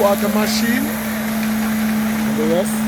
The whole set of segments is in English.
water machine and the rest.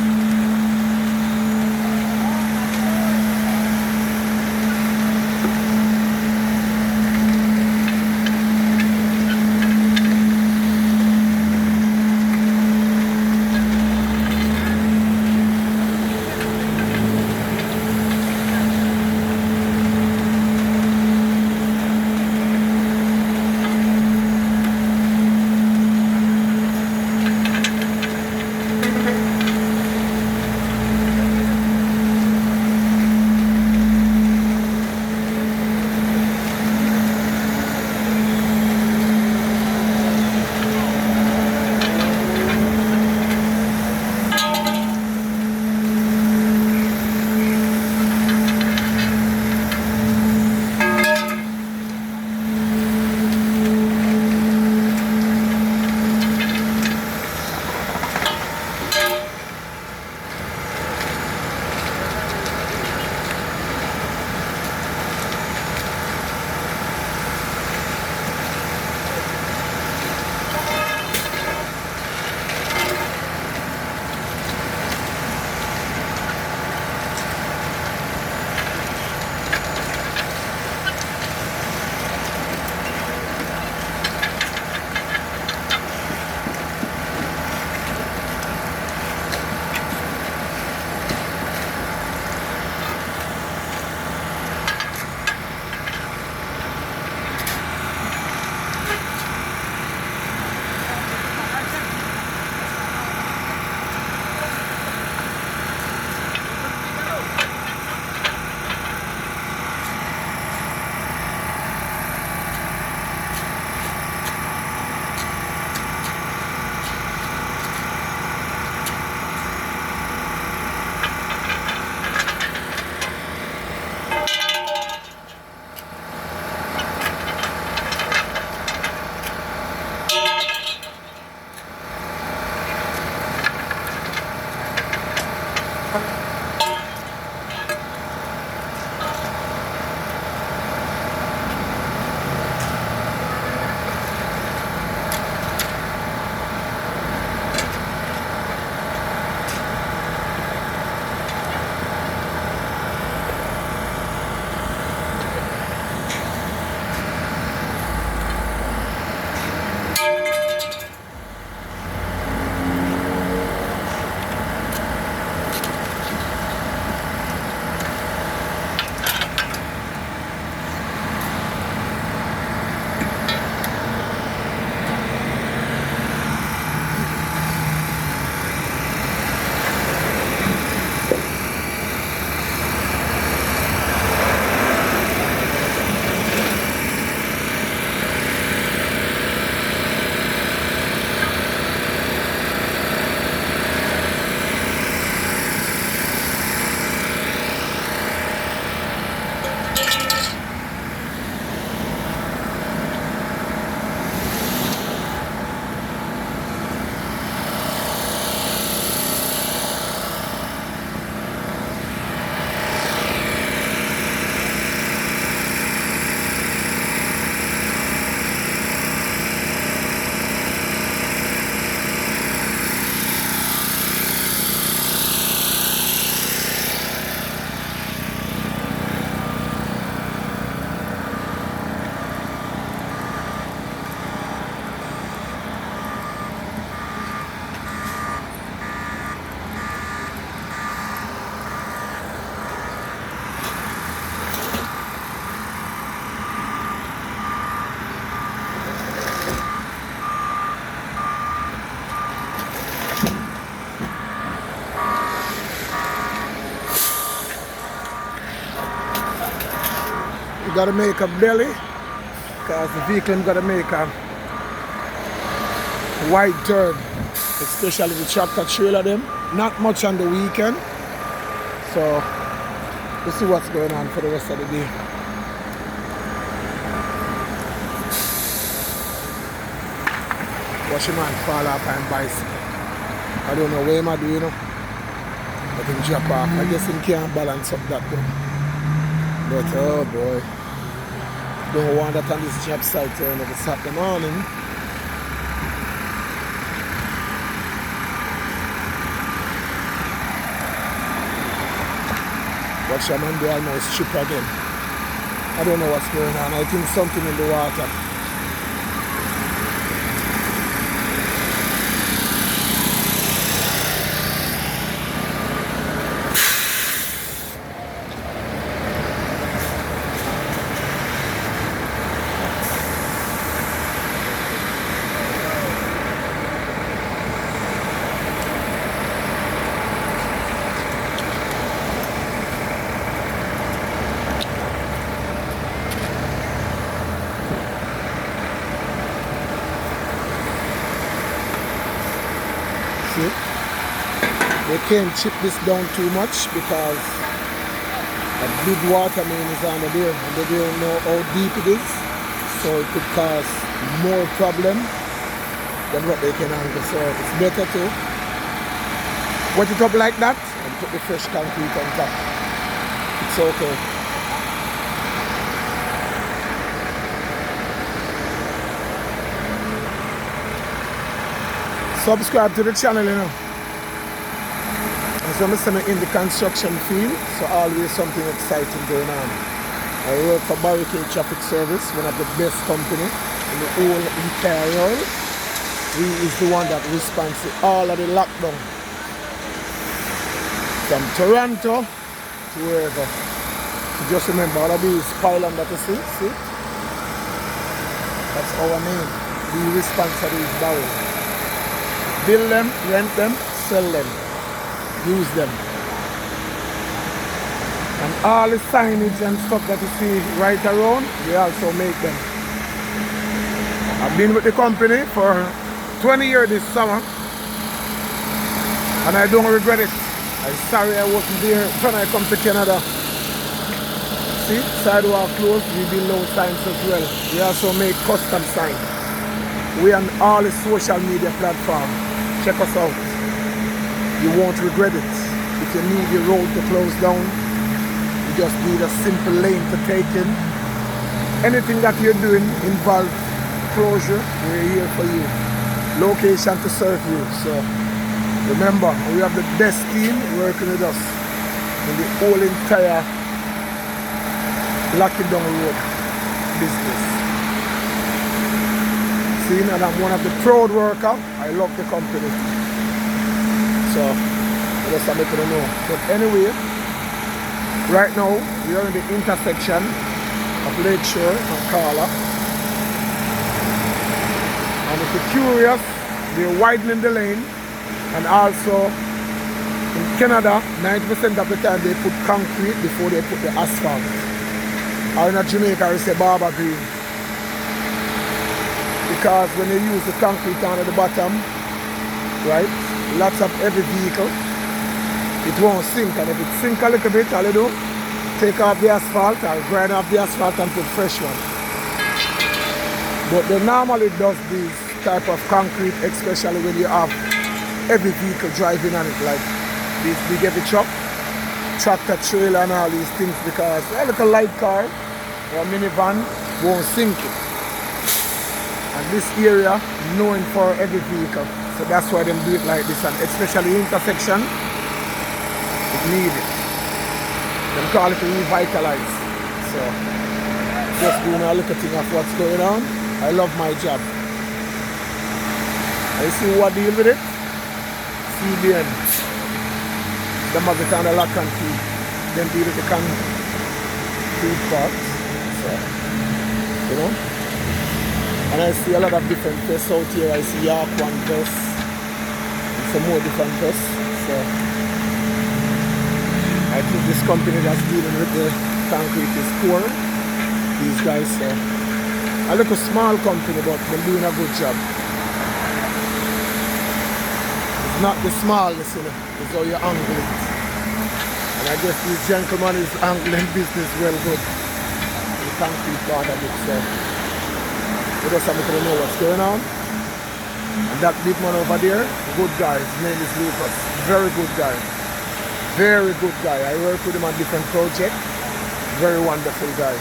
Gotta make a belly because the vehicle gotta make a white dirt, especially the tractor trailer them. Not much on the weekend, so we'll see what's going on for the rest of the day. Watch him man fall off on bicycle. I don't know what I'm doing, but him drop off. I guess him can't balance up that though. But oh boy, don't want that on this job site here on the Saturday morning. calcium and they almost chip again. I don't know what's going on. I think something in the water. They can't chip this down too much because a big water main is under there and they don't know how deep it is, so it could cause more problem than what they can handle. So it's better to wet it up like that and put the fresh concrete on top. It's okay. Subscribe to the channel, you know. So I'm in the construction field, so always something exciting going on. I work for Barricade Traffic Service, one of the best company in the whole entire world. We is the one that responds to all of the lockdown. From Toronto to wherever. So just remember, all of these pylon that you see? That's our name. We respond to these barrels. Build them, rent them, sell them. Use them. And all the signage and stuff that you see right around, we also make them. I've been with the company for 20 years this summer and I don't regret it. I'm sorry I wasn't there when I come to Canada. See, sidewalk closed, we build those signs as well. We also make custom signs. We on all the social media platforms. Check us out. You won't regret it. If you need your road to close down, you just need a simple lane to take in. Anything that you're doing involves closure, we're here for you. Location to serve you. So remember, we have the best team working with us in the whole entire locking down road business. See, and I'm one of the proud workers. I love the company. So, just to make you know. But anyway, right now we are in the intersection of Lakeshore and Carlaw. And if you're curious, they're widening the lane, and also in Canada, 90% of the time they put concrete before they put the asphalt. Or in Jamaica, we say barber green. Because when they use the concrete down at the bottom, right? Lots of heavy vehicle, it won't sink, and if it sink a little bit, all you do, take off the asphalt or grind off the asphalt and put fresh one. But they normally does this type of concrete, especially when you have heavy vehicle driving on it, like this big heavy truck, tractor trailer and all these things, because a little light car or minivan won't sink it. And this area known for heavy vehicle. So that's why they do it like this, and especially intersection, it needs it. They call it revitalize. So just doing a little thing of what's going on. I love my job. I see what deal with it. CBN. Them have it on the lock and key. Then deal with the concrete parts. So, you know. And I see a lot of different vests out here. I see York one vest, and some more different vests. So I think this company that's dealing with the concrete is poor. These guys, so I look a small company, but they're doing a good job. It's not the smallness, you know, it's how you angle it. And I guess this gentleman is angling business well good. The concrete part of it, so. We just have to know what's going on. And that big man over there, good guy, his name is Lucas. Very good guy. Very good guy. I work with him on different projects. Very wonderful guy.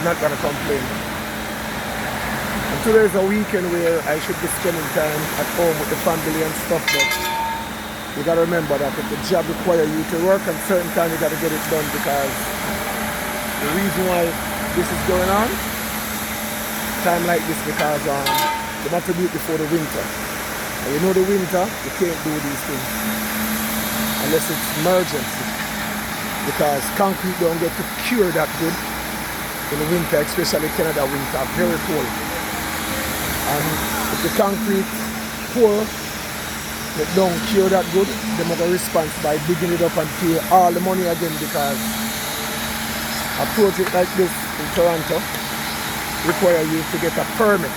Not gonna complain. And today is a weekend where I should be spending time at home with the family and stuff, but you gotta remember that if the job requires you to work at a certain time, you gotta get it done, because the reason why this is going on, time like this, because they have to do it before the winter. And you know the winter, you can't do these things unless it's emergency, because concrete don't get to cure that good in the winter, especially Canada winter, very cold. And if the concrete poor, they don't cure that good, they make a response by digging it up and pay all the money again, because a project like this in Toronto require you to get a permit.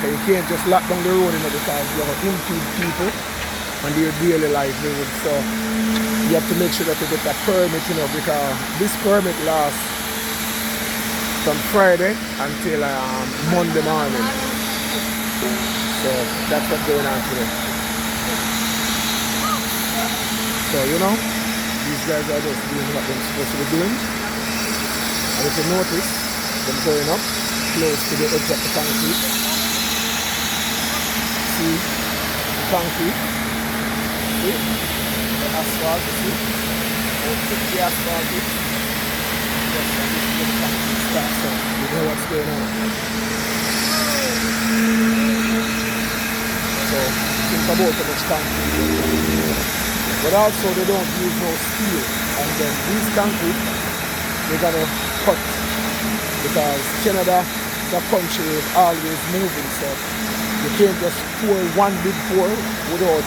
Okay, you can't just lock down the road, you know, because you have to impede people on their daily livelihood. So you have to make sure that you get a permit, you know, because this permit lasts from Friday until Monday morning. So that's what's going on today. So, you know, these guys are just doing what they're supposed to be doing. And if you notice, them going up close to the edge of the concrete. See the concrete. See the asphalt, you see? How thick the asphalt is. Just like this, the concrete starts, so you know what's going on. So think about how much concrete. But also they don't use no steel, and then these concrete they're gonna cut, because Canada, the country, is always moving, so you can't just pour one big pour without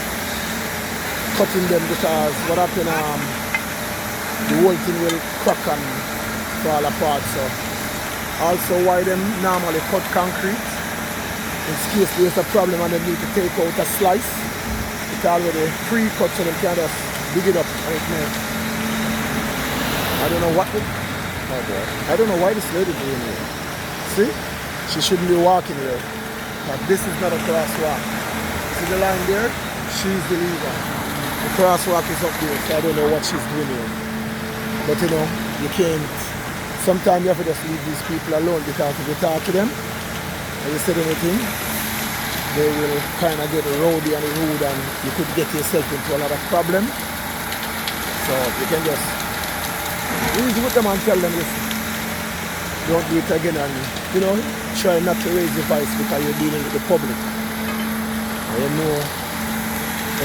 cutting them, because what happens, the whole thing will crack and fall apart. So also why them normally cut concrete, in case there's a problem and they need to take out a slice, it's already pre-cut, so they can just dig it up right now. I don't know what the, oh boy, I don't know why this lady doing here. See? She shouldn't be walking here. But this is not a crosswalk. See the line there? She's the leader. The crosswalk is up there, so I don't know what she's doing here. But you know, you can't, sometimes you have to just leave these people alone, because if you talk to them and you say anything, they will kind of get rowdy and rude, and you could get yourself into a lot of problems. So you can just reason with them and tell them, listen, don't do it again, and you know, try not to raise your voice, because you're dealing with the public. And you know,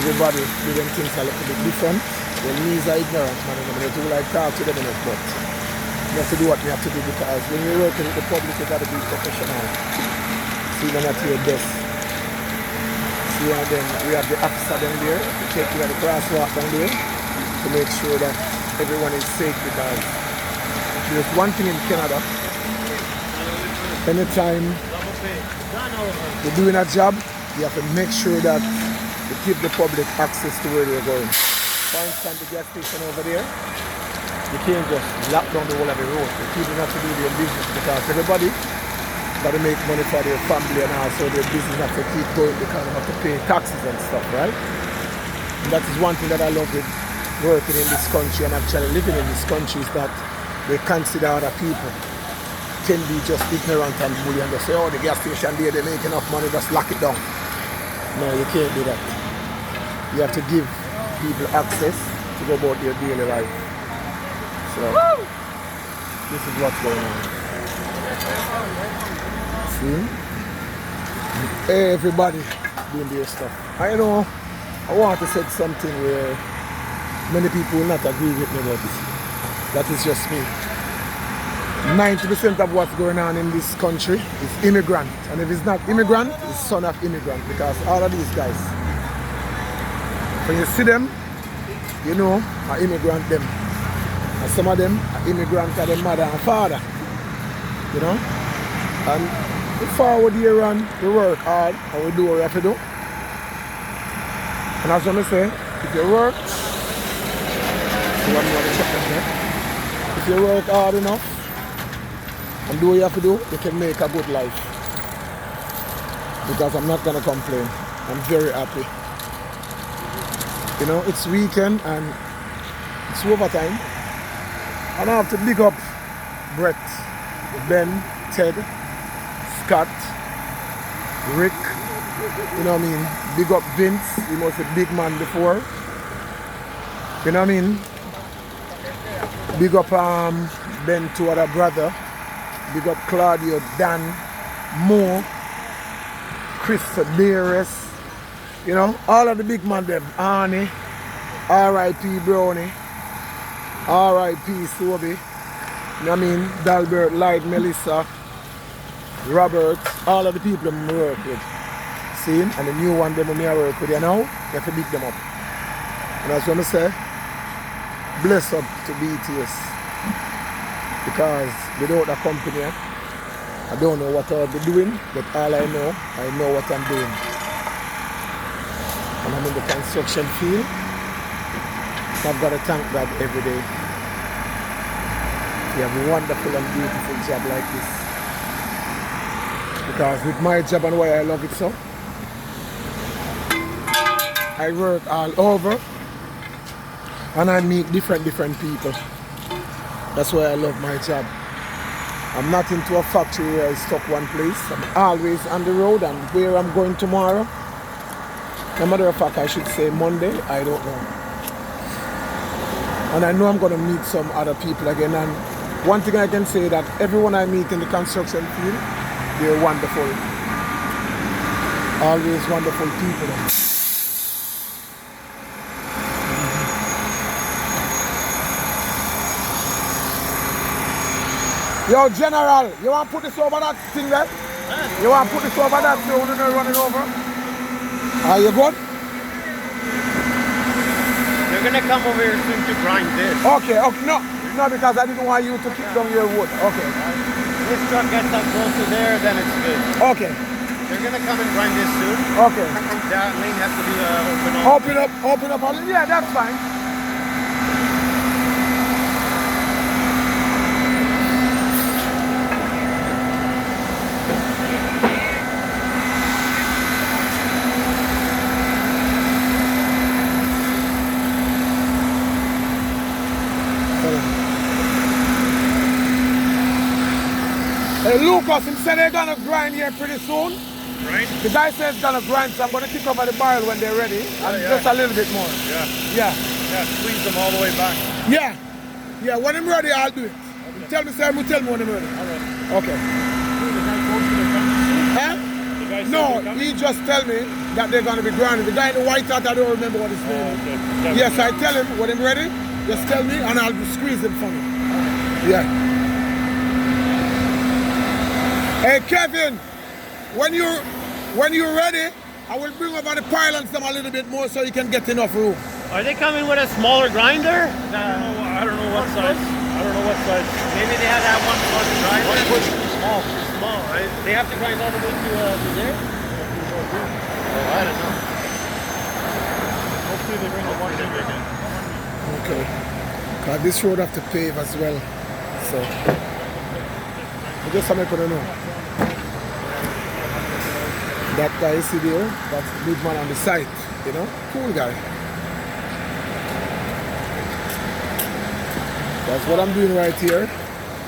everybody do them things a little bit different. Well, me is ignorant, man, and I do like talk to them enough, but you have to do what you have to do, because when you're working with the public, you got to be professional. See them at your best. And then we have the officer down there to take you at the crosswalk down there to make sure that everyone is safe, because there's one thing in Canada, anytime you're doing a job, you have to make sure that you give the public access to where they're going. For instance, the gas station over there, you can't just lock down the whole of the road. The people have to do their business, because everybody got to make money for their family, and also their business have to keep going, because they have to pay taxes and stuff, right? And that is one thing that I love with working in this country and actually living in this country, is that they consider other people can be just ignorant and bully, and they say, oh, the gas station there, they make enough money, just lock it down. No, you can't do that. You have to give people access to go about their daily life. So, this is what's going on. See? Everybody doing their stuff. I know I want to say something where many people will not agree with me about this. That is just me. 90% of what's going on in this country is immigrant. And if it's not immigrant, it's son of immigrant. Because all of these guys, when you see them, you know are immigrant them. And some of them are immigrant to their mother and father. You know? And forward here and we work hard and we do what we have to do. And as I say, if you work, if you work hard enough and do what you have to do, you can make a good life. Because I'm not gonna complain. I'm very happy. You know, it's weekend and it's overtime. And I have to big up Brett, Ben, Ted, Scott, Rick, you know what I mean? Big up Vince, he was a big man before. You know what I mean? Big up Ben to other brother. Big up Claudio, Dan, Mo, Chris Sedaris. You know, all of the big man them. Arnie, R.I.P. Brownie, R.I.P. Sobe. You know what I mean? Dalbert, Light, Melissa, Robert, all of the people them I work with. See? And the new one them I work with, you know? You have to beat them up. And that's what I say. Bless up to BTS. Because without the company, I don't know what I'll be doing, but all I know what I'm doing. And I'm in the construction field. So I've got to thank God every day. We have a wonderful and beautiful job like this. Because with my job and why I love it so, I work all over and I meet different people. That's why I love my job. I'm not into a factory where I stuck one place. I'm always on the road, and where I'm going tomorrow, as a matter of fact I should say Monday, I don't know. And I know I'm going to meet some other people again, and one thing I can say that everyone I meet in the construction field, they're wonderful. Always wonderful people. Yo, General, you want to put this over that thing there? You want to put this over that so we're not running over? Are you good? They're going to come over here soon to grind this. Okay, no, because I didn't want you to keep down your wood. Okay. This truck gets up close to there, then it's good. Okay. They're going to come and grind this soon. Okay. That lane has to be Open up. Yeah, that's fine. Hey, Lucas, he said they're gonna grind here pretty soon. Right? The guy says he's gonna grind, so I'm gonna kick over the barrel when they're ready. And just a little bit more. Yeah, squeeze them all the way back. Yeah, when I'm ready, I'll do it. Okay. Tell me when I'm ready. All right. Okay. Huh? No, he just tell me that they're gonna be grinding. The guy in the white hat, I don't remember what his name is. Okay. Yes, I tell him when I'm ready, just tell me and I'll squeeze him for me. Yeah. Hey Kevin, when you're ready, I will bring over the pylons them a little bit more so you can get enough room. Are they coming with a smaller grinder? I don't know what size. Maybe they have that one plus grinder. One foot too small. Too small, right? They have to grind all the way to there? Oh, I don't know. Hopefully they bring the one thing again. Okay. Because this road have to pave as well. So I guess I'm not gonna know. That guy is there, that's the big man on the site, you know? Cool guy. That's what I'm doing right here.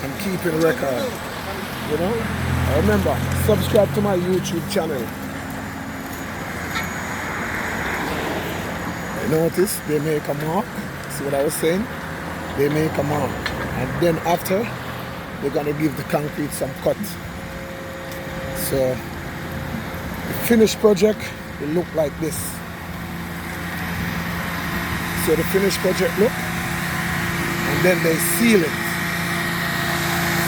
I'm keeping record. You know? Remember, subscribe to my YouTube channel. You notice they make a mark. See what I was saying? They make a mark. And then after, they're gonna give the concrete some cut. So the finished project will look like this. So the finished project look, and then they seal it.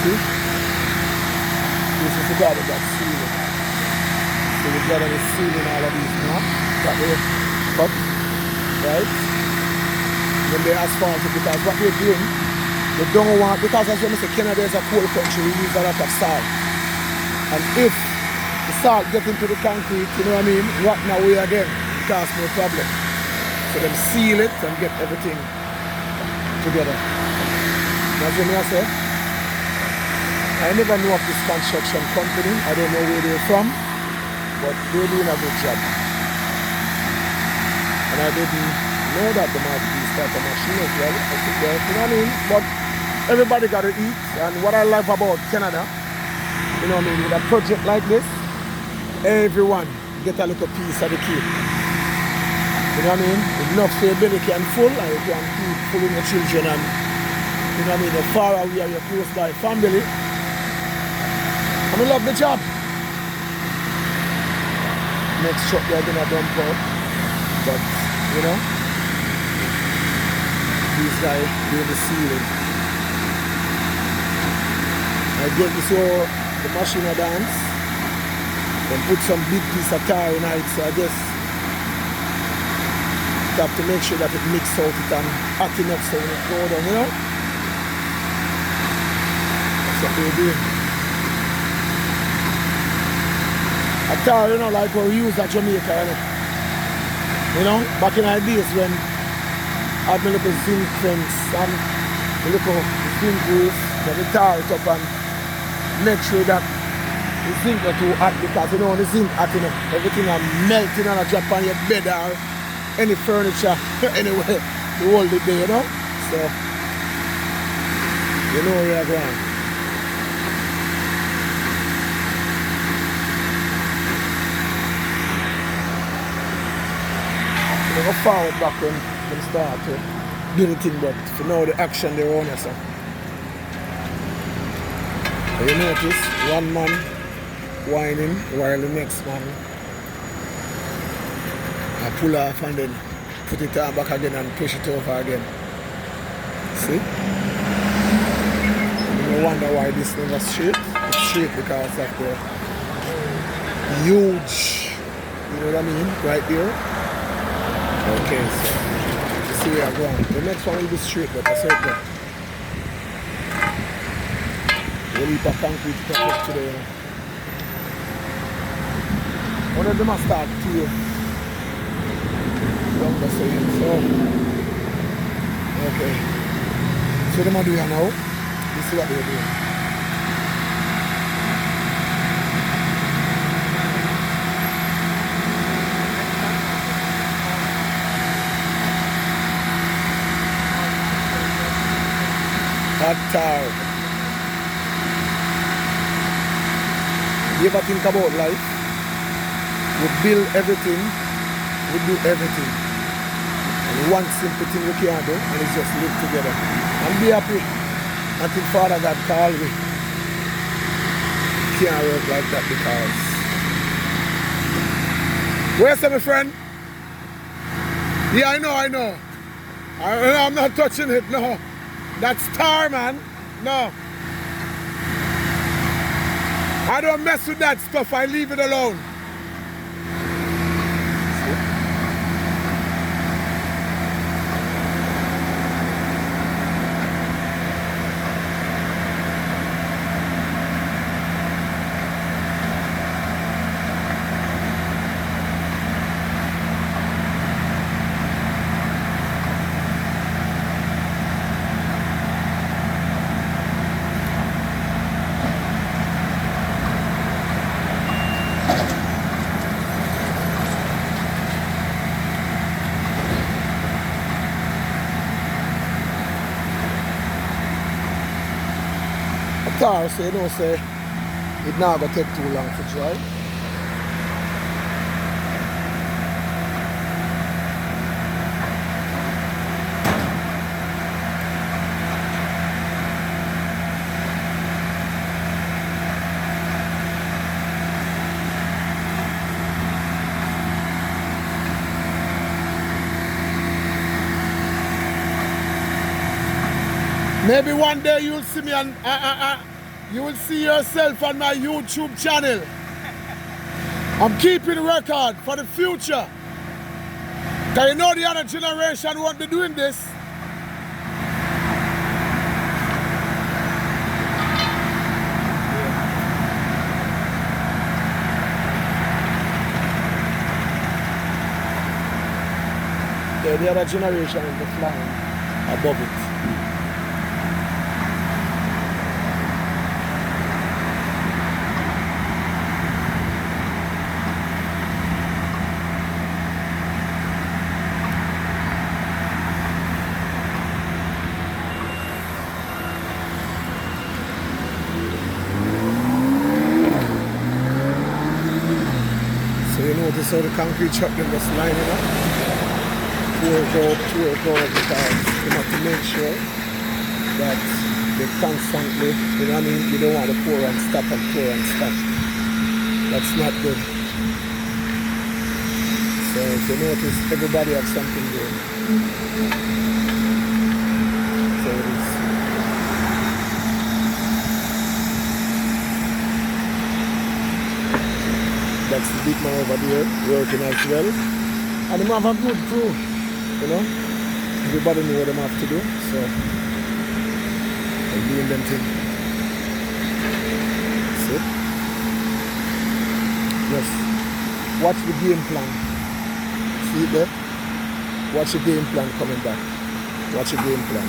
See? This is the guy that seal it. So we've got to seal in all of these now. That way, cut, right? Then they asphalt it, because what we're doing, they don't want, because as when I say Canada is a cold country, we use a lot of salt. And if the salt get into the concrete, you know what I mean, rotting away again, it causes more problem. So them seal it and get everything together. That's what I say. I never knew of this construction company. I don't know where they're from, but they're doing a good job. And I didn't know that they might be type of machine as well. I think you know what I mean? But everybody got to eat. And what I love about Canada, you know what I mean, with a project like this, everyone get a little piece of the cake. You know what I mean? Enough so your belly can full and you can keep fooling your children and you know what I mean, the far away or your close by family. And I love the job. Next truck they're gonna dump out. But you know, these guys doing the sealing. I get this all the machine a dance. Then put some big piece of tire in it, so I just have to make sure that it mixes out it and hot enough so when it go down, you know? That's what they're doing. A tire, you know, like what we use at Jamaica, you know? Back in the days when I had my little zinc fence and the little zinc roof, then the tire it up and make sure that the zinc not too hot because you know when the zinc hot enough, everything are melting on a drop on your bed or any furniture anyway to hold it there, you know? So you know where you're going. You go forward back when they start to do the thing, but for now the action they own us. You notice one man whining while the next man I pull off and then put it on back again and push it over again. See? You wonder why this never straight. It's straight because of the huge, you know what I mean, right there. Okay, so you see where I'm going. The next one will be straight, but that's okay. We'll leave a concrete up today. One of them must start to so, okay. So what am I doing now? This is what they're doing. Hot tire. You ever think about life? We build everything, we do everything. And one simple thing we can do, and it's just live together. And be happy until Father God call me. Can't work like that because... Where's my friend? Yeah, I know. I'm not touching it, no. That's tar, man. No. I don't mess with that stuff, I leave it alone. Car, so you know, say it not gonna take too long to dry. Maybe one day you'll see me on, you will see yourself on my YouTube channel. I'm keeping record for the future. Because you know the other generation won't be doing this. Yeah, the other generation will be flying above it. So you notice how the concrete truck them just lining up. work out because you have to make sure that they constantly, you know what I mean, you don't want to pour and stop and pour and stop. That's not good. So if you notice, everybody has something doing. So it is. That's the big man over there working as well. And they have a good crew, you know. Everybody know what they have to do, so they're doing them thing. See? Yes. Watch the game plan. See it there? Watch the game plan coming back. Watch the game plan.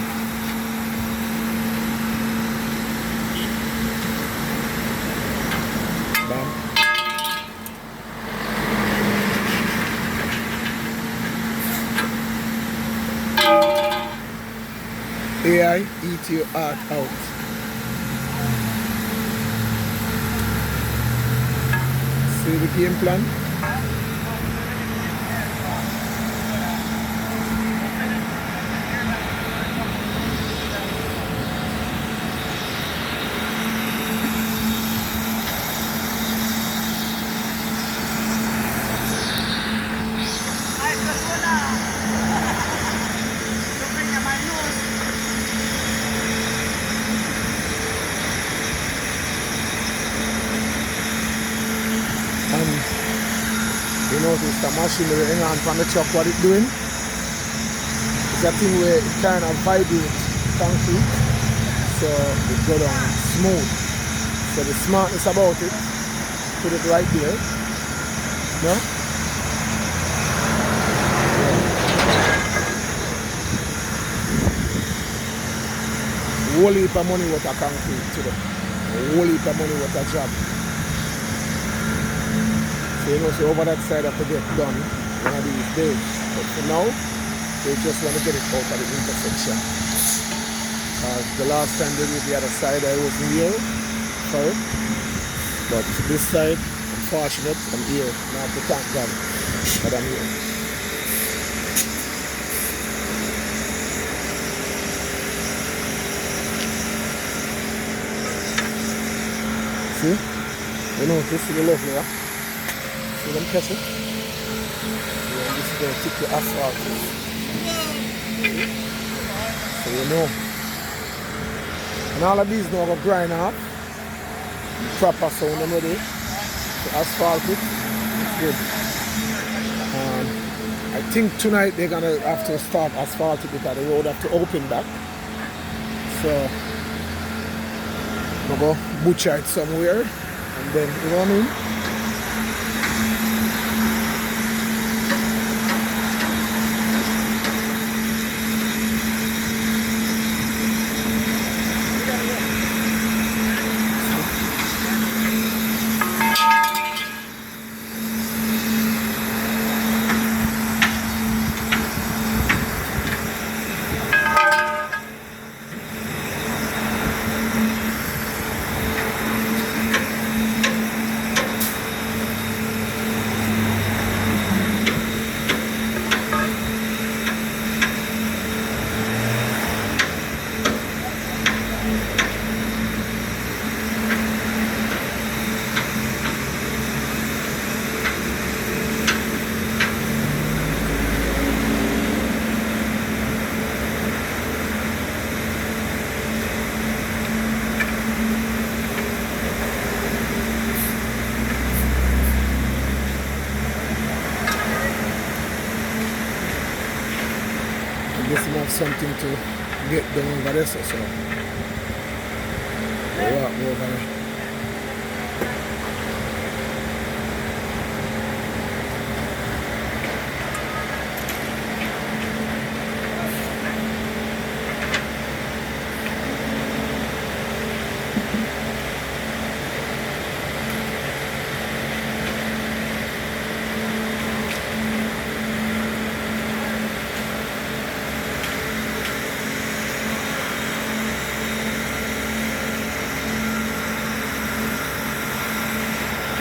Bam. AI, eat your heart out. See the game plan? You notice the machinery hang on from the truck, what it's doing? It's a thing where it kind of vibrates concrete, so it goes down smooth. So the smartness about it, put it right there. No? A whole heap of money what a concrete to them. A whole heap of money what a job. So you know, so over that side have to get done one of these days. But for now, they just want to get it out of the intersection. The last time they did the other side, I wasn't here for it. But this side, I'm fortunate, I'm here. Now I have to thank God that I'm here. See? You know, this is the lovely, yeah? See them catch it? Yeah, this is going to tip the asphalt. So you know. And all of these now are going to grind off. Proper sound them ready. To asphalt it. It's good. I think tonight they're going to have to start asphalting because the road have to open back. So I'm going to butcher it somewhere. And then, you know what I mean? I guess you have something to get done over there, so we'll walk over there.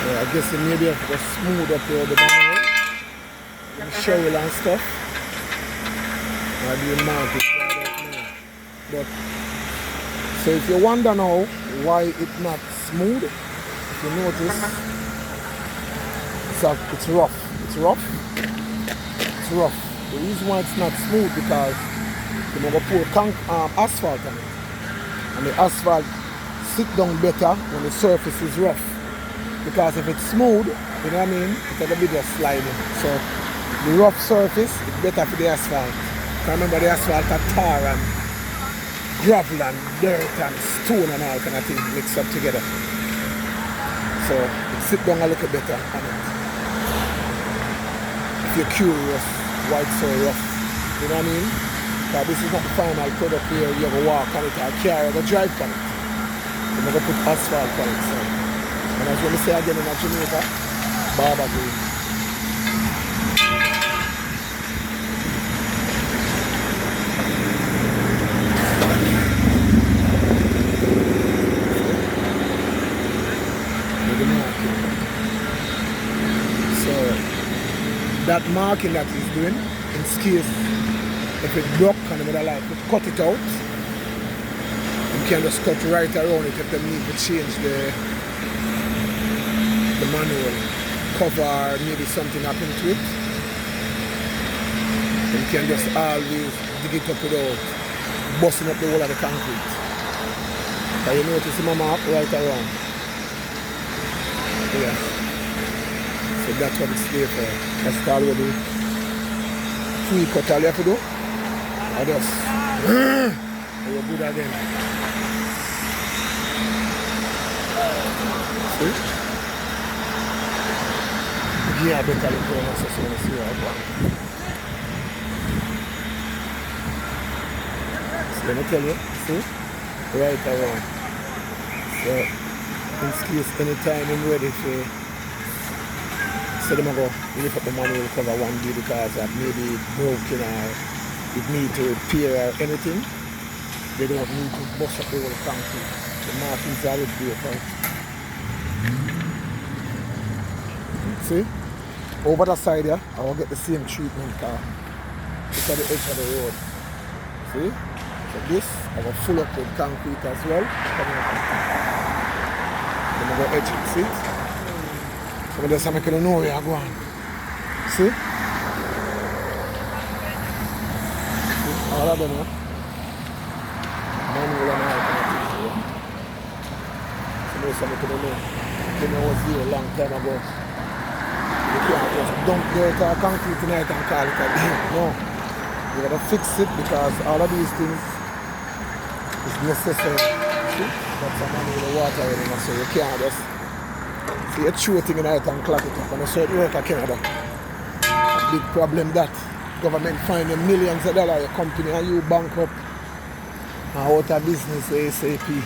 I guess you maybe have to smooth up all the banner, the shovel and stuff. Or doing market, so I don't know. But so if you wonder now why it's not smooth, if you notice, it's rough. It's rough. It's rough. The reason why it's not smooth because you're going to pour asphalt on it. And the asphalt sit down better when the surface is rough. Because if it's smooth, you know what I mean, it's a bit of sliding. So the rough surface is better for the asphalt. Remember the asphalt are tar and gravel and dirt and stone and all kind of things mixed up together. So it sit down a little better on it. If you're curious why it's so rough, you know what I mean? Because this is not the final product where you ever walk on it or carry or drive on it. You're going to put asphalt on it. So. And as we say again in Jamaica, barber green. That marking that he's doing, in case if it broke and the like, cut it out, you can just cut right around it if they need to change the manual cover, maybe something happened to it. You can just always dig it up without busting up the whole of the concrete. So you notice the mark right around. Yeah. So that's what it's there for. That's already pre-cut. All you have to do, I just you're good again. See? Yeah, better look for us as well as you are. So let me tell you, see? Right around. So in case anytime I'm ready to so they're going to lift up the manual cover one day because that maybe broken or it need to repair or anything. They don't need to bust up the whole concrete. The markings are already there for it. See? Over the side here, I will get the same treatment car. Look at the edge of the road. See? So this, I will full up with concrete as well. Then I go edge it, see? So I just make you know where I'm going. See? All of them, yeah? Manual and all kind of things, yeah? So those are making you know. When I was here a long time ago, you can't just dump dirt or concrete tonight and call it a day. No. You gotta fix it because all of these things is necessary. See? That's a manual water in it, so you can't just you throw a thing in it and clock it up. And a certain work in Canada. A big problem that government find you millions of dollars, your company and you bankrupt and out of business ASAP.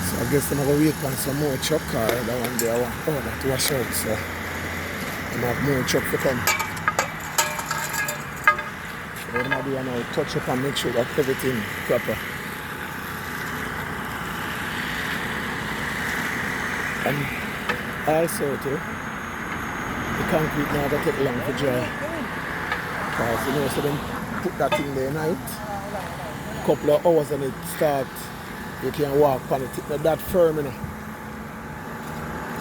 So I guess I'm going to wait on some more truck car. That one day I want order to wash out. So I have more truck to come. So what I'm doing now, touch up and make sure that everything proper. And also too, the concrete now going to take long to dry. Because you know, so then put that in there night, a couple of hours and it start, you can walk on it. It's not that firm, you know.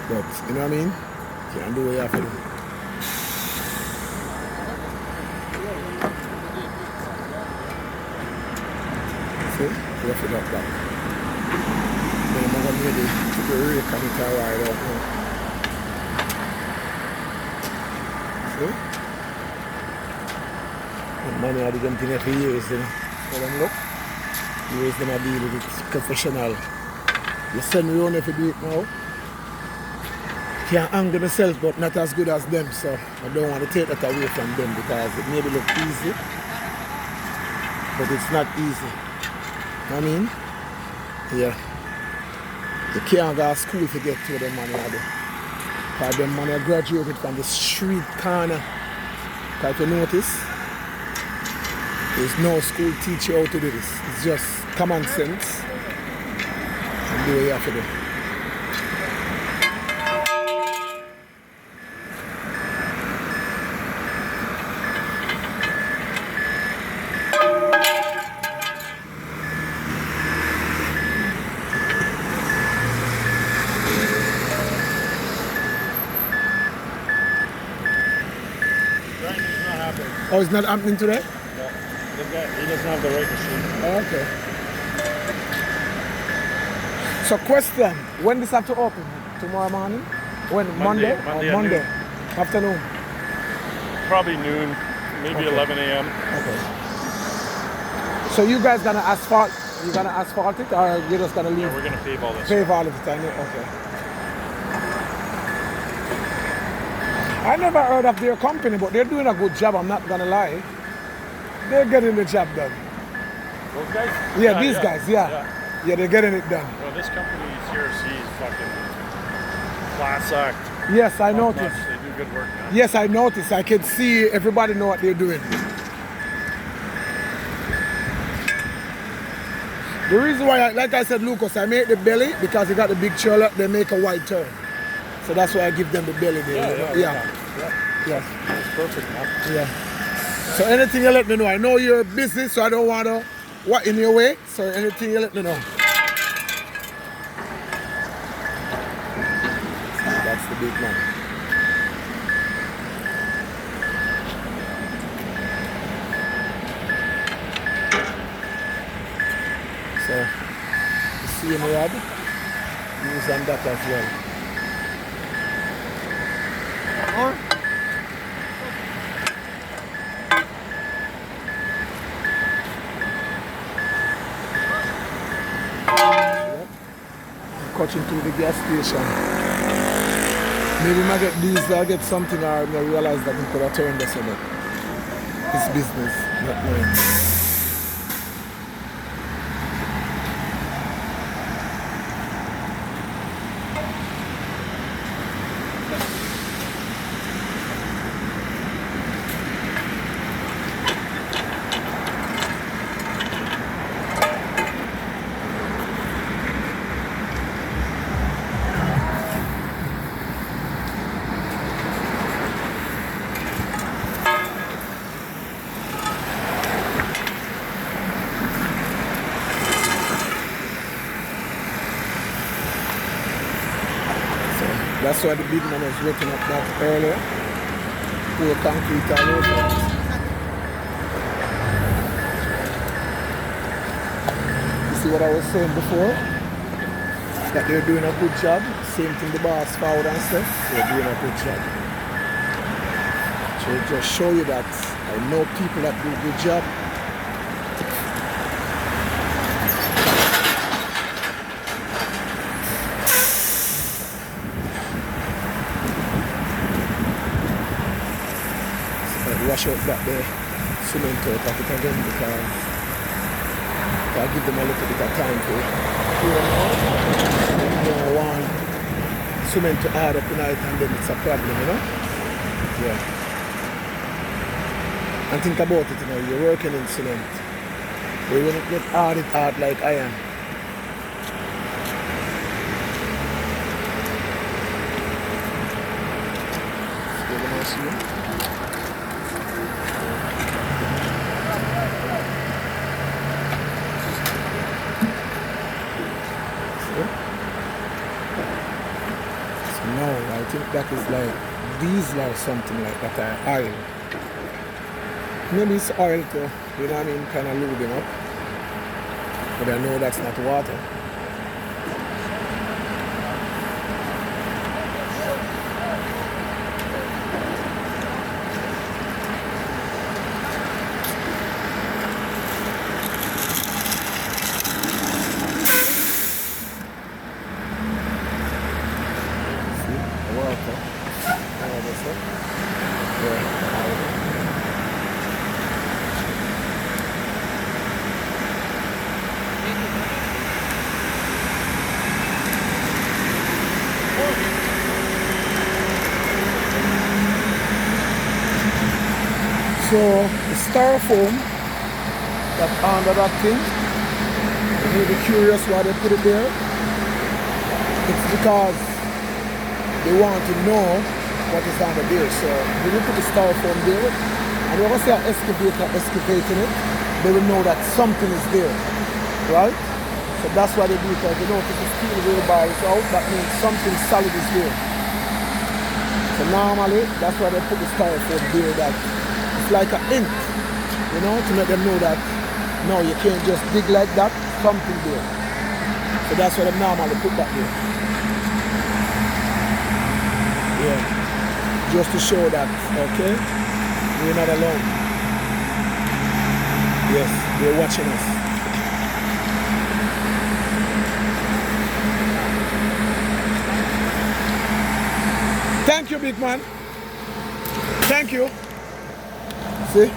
But you know what I mean? You can do what you have to do. See? You have to do that. Then I'm going to really put the rake on it and ride out now. See? The money I did them thing for years, you know. So them look. Years them I deal with it professional. You send me around if you do it now. Can't anger myself, but not as good as them, so I don't want to take that away from them because it maybe look easy, but it's not easy. I mean, yeah, you can't go to school to get to them money. Because them money graduated from the street corner. Because if you notice, there's no school teach you how to do this. It's just common sense and do what you have to do. Grinding's not happening. Oh, it's not happening today? No. He doesn't have the right machine. Oh, okay. So question, when this have to open? Tomorrow morning? When? Monday? Monday Or at Monday? noon. Afternoon? Probably noon, maybe Okay. 11 a.m. Okay. So you guys gonna asphalt? You gonna asphalt it, or you just gonna leave? Yeah, we're gonna pave all this. Pave all of the time? Okay. I never heard of their company, but they're doing a good job. I'm not gonna lie. They're getting the job done. Those guys? Yeah, these guys. Yeah. Yeah, they're getting it done. Well, this company, CRC, is fucking class act. Yes, I Top noticed. notch. They do good work, man. Yes, I noticed. I can see everybody know what they're doing. The reason why, like I said, Lucas, I make the belly because you got the big trailer, they make a wide turn. So that's why I give them the belly there. Yeah. Yes. It's perfect, man. Yeah. So anything you let me know. I know you're busy, so I don't want to what in your way. So anything you let me know. That's the big man. So you see him rod, use on that as well. Cutting through the gas station. Maybe I get diesel, I get something, or I realize that I could have turned this on it. It's business, not knowing. That's why the big man was working up that earlier. Pour concrete all over it. You see what I was saying before? That they're doing a good job. Same thing the boss forward and stuff. They're doing a good job. So just show you that I know people that do a good job. Wash out that the cement out of it again because I give them a little bit of time to clear them out. You don't want cement to add up tonight and then it's a problem, you know? Yeah. And think about it, you know, you're working in cement. But you wouldn't get hard like iron. No, I think that is like diesel or something like that, oil. Maybe it's oil too, you know what I mean, kind of lube them up. But I know that's not water. So the styrofoam that's under that thing, may be curious why they put it there. It's because they want to know what is under there. So when you put the styrofoam there, and you ever see an excavator excavating it, they will know that something is there, right? So that's why they do it, because they know if the steel rebar is out, that means something solid is there. So normally, that's why they put the styrofoam there, that it's like an ink, you know, to let them know that, no, you can't just dig like that, something there. So that's why they normally put that there. Yeah, just to show that, okay, we're not alone. Yes, they're watching us. Thank you, big man. Thank you. See,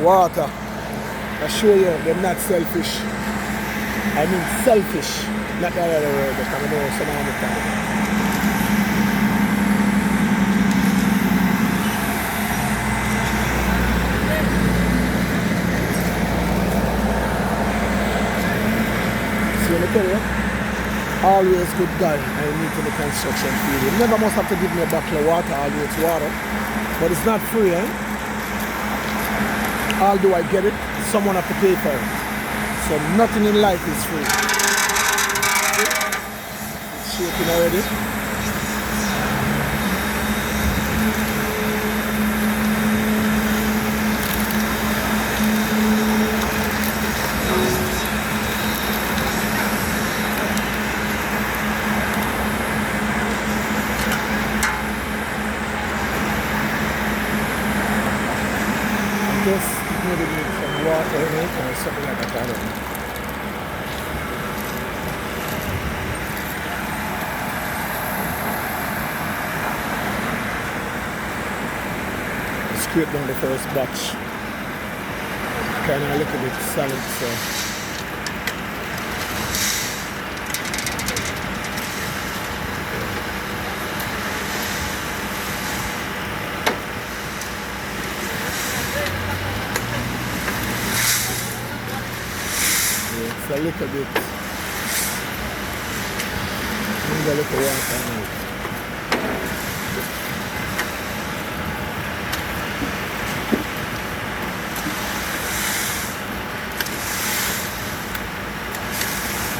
water. I show you, they're not selfish. I mean selfish, not that other word, but I know some of the time. Always good guy I meet in the construction field. You never must have to give me a bottle of water, always water. But it's not free, eh? Although I get it, someone have to pay for it. So nothing in life is free. It's shaking already. Maybe need some water in it or something like that. I don't know. Scrape down the first batch. Kind of a little bit solid, so. A little bit. Need a little water now.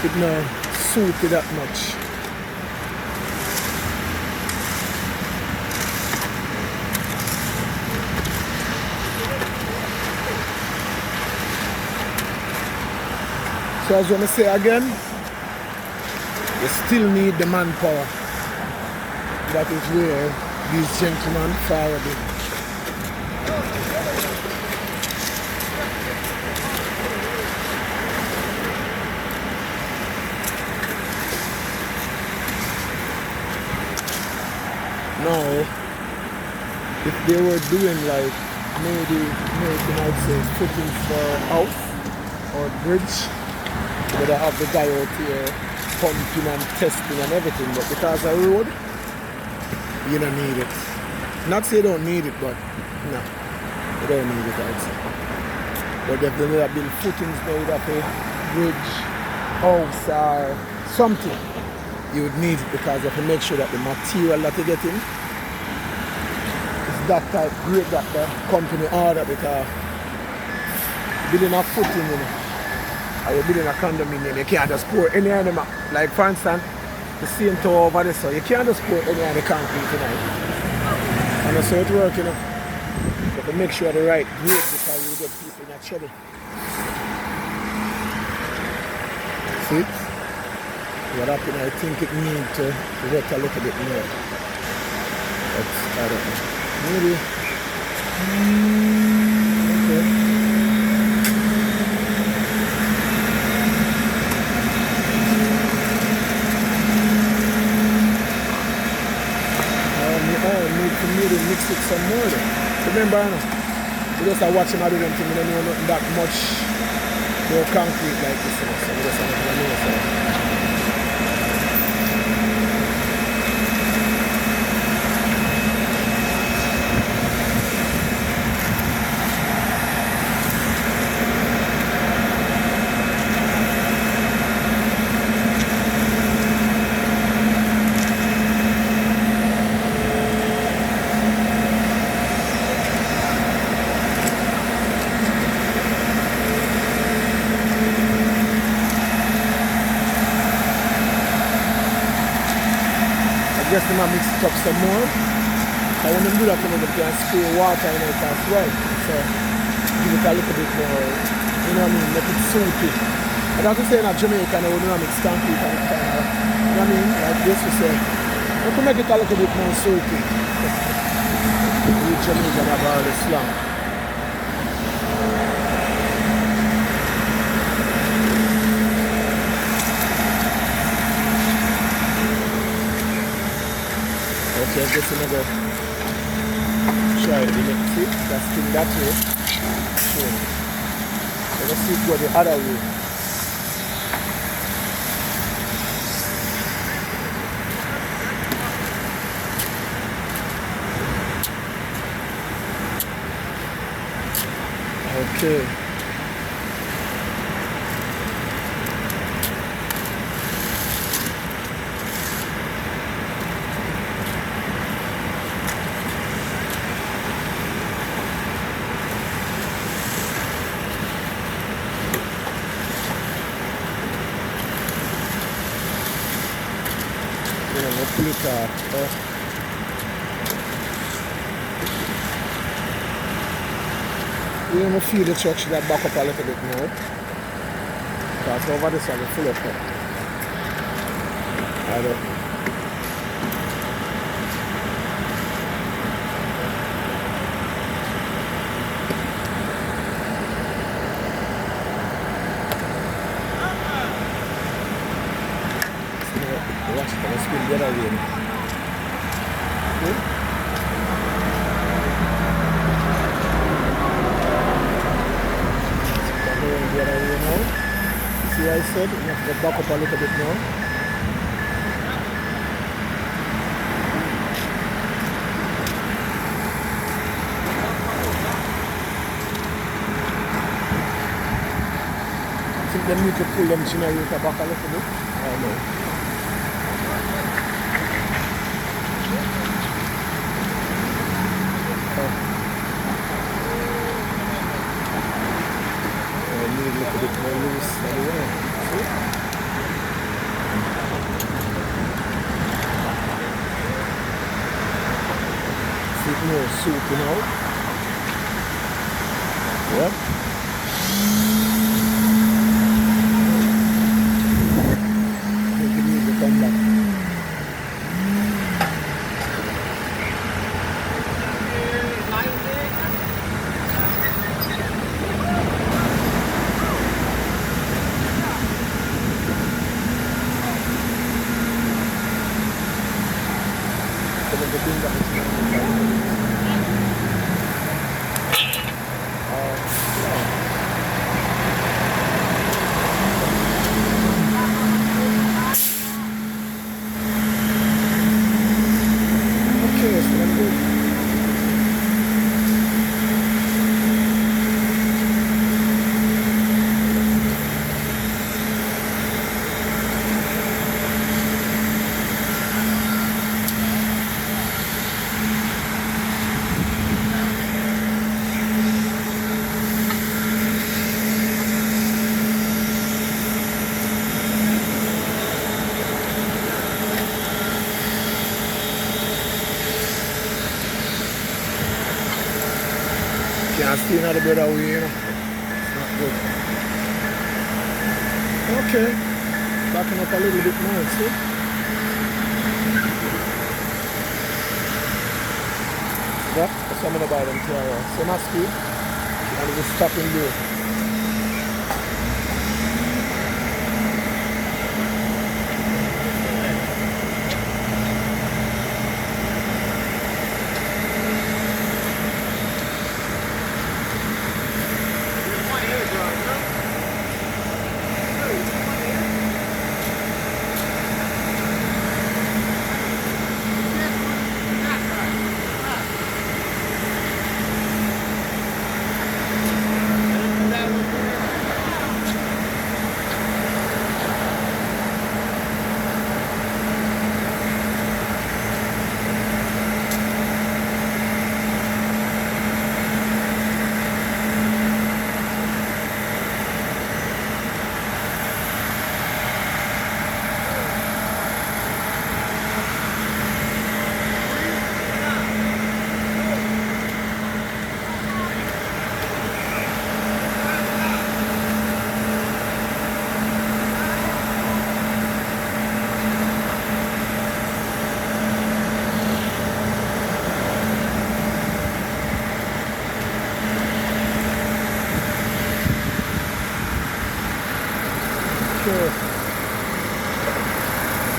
It not suit it that much. So as I want to say again, you still need the manpower. That is where these gentlemen forward in. Now, if they were doing like maybe I'd say footings for house or bridge, where I have the guy out here pumping and testing and everything, but because of road, you don't need it. Not say you don't need it, but no, you don't need it, I'd say. But if there have been footings made up a bridge, house or something, you would need it because you have to make sure that the material that you get in is that type grade that the company order, because building a footing, you know, or you're building a condominium, you can't just pour any of them. Like for instance, the same tower over there, so you can't just pour any of the concrete tonight. And that's how it works, you know. You have to make sure the right grade because you get people in a trouble. See? What happened, I think it needs to wet a little bit more. But I don't know. Maybe. Okay. Maybe mix it some more then. Remember, we just are watching my doing thing, we don't know nothing that much more concrete like this, so we just have to know so. guess they might mix it up some more. And when they do that, they can spray water in it as well. So give it a little bit more, you know what I mean, make it soupy. And that's to say in Jamaica, they don't mix concrete and kind of, you know what I mean, like this we say. We can make it a little bit more soupy. We Jamaican have all the slang. Okay, I guess I'm gonna try the next fit. That's still that way. So let's see it go the other way. Okay. Pull it off. You know, feel the truck should have back up a little bit more. Because over this one, it's full of it. I don't. Watch it, let's spin the other way. Okay. The other way now. See what I said? You have to go back up a little bit now. I think they need to pull them generator back a little bit. I don't know. A little bit more loose anyway. See? See it more soupy now. Yep. Make it need to come back. Can't stay another better way, you know. It's not good. Okay. Backing up a little bit more, see? That, that's what I'm gonna buy them to same speed. And just stop and do it.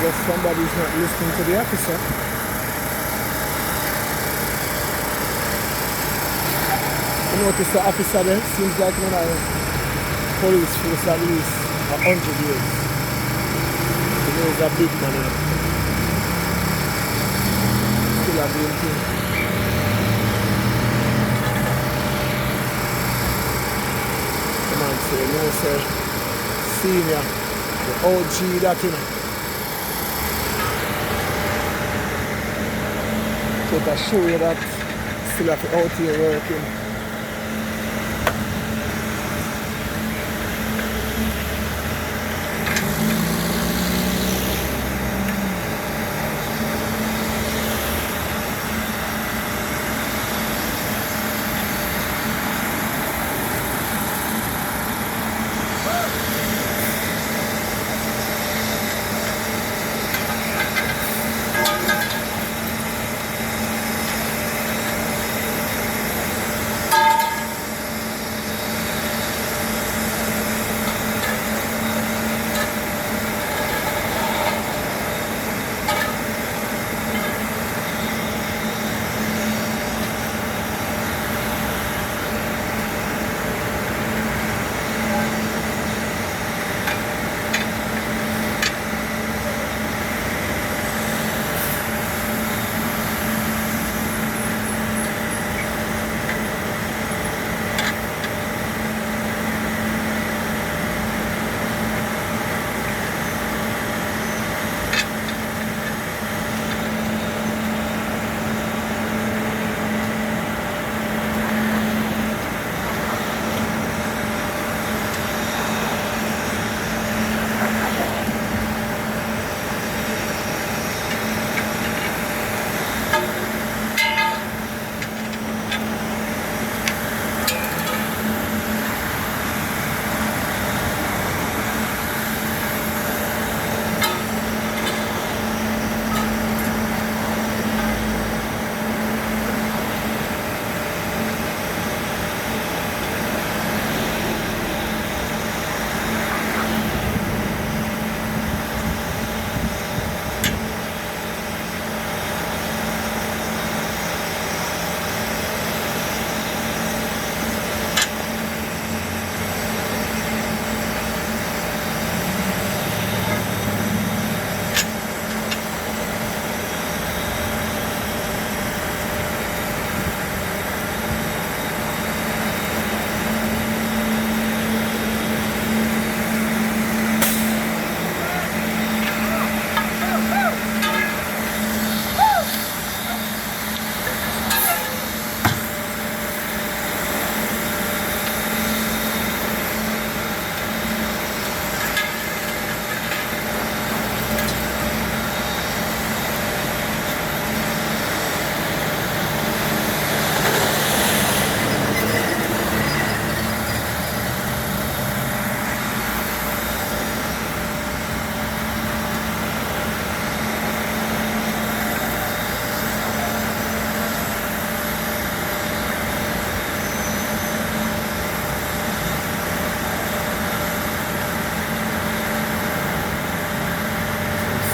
Guess somebody's not listening to the officer. You notice the officer there? Seems like when I police force at least 100 years. You know he's a big man, you know. Still a doing thing. Come on, say, no sir. Senior, the OG that, you know. So to show you that still have to out here working.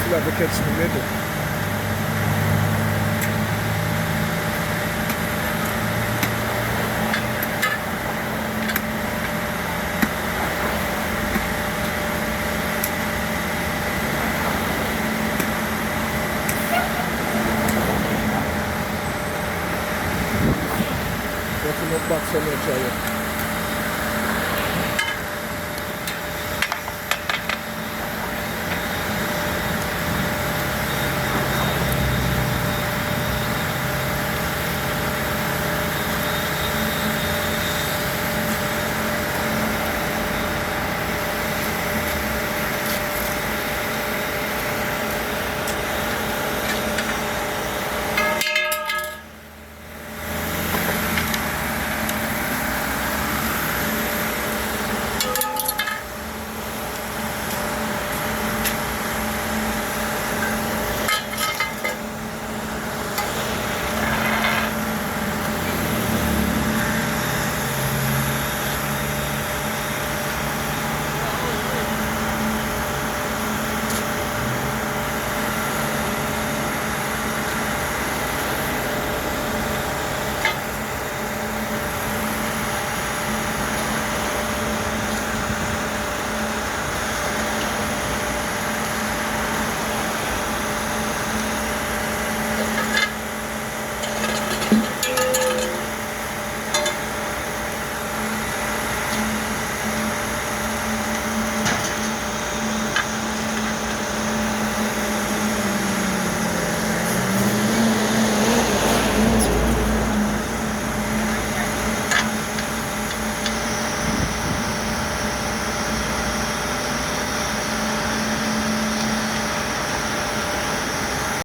Still have to catch in the middle. Nothing but box on the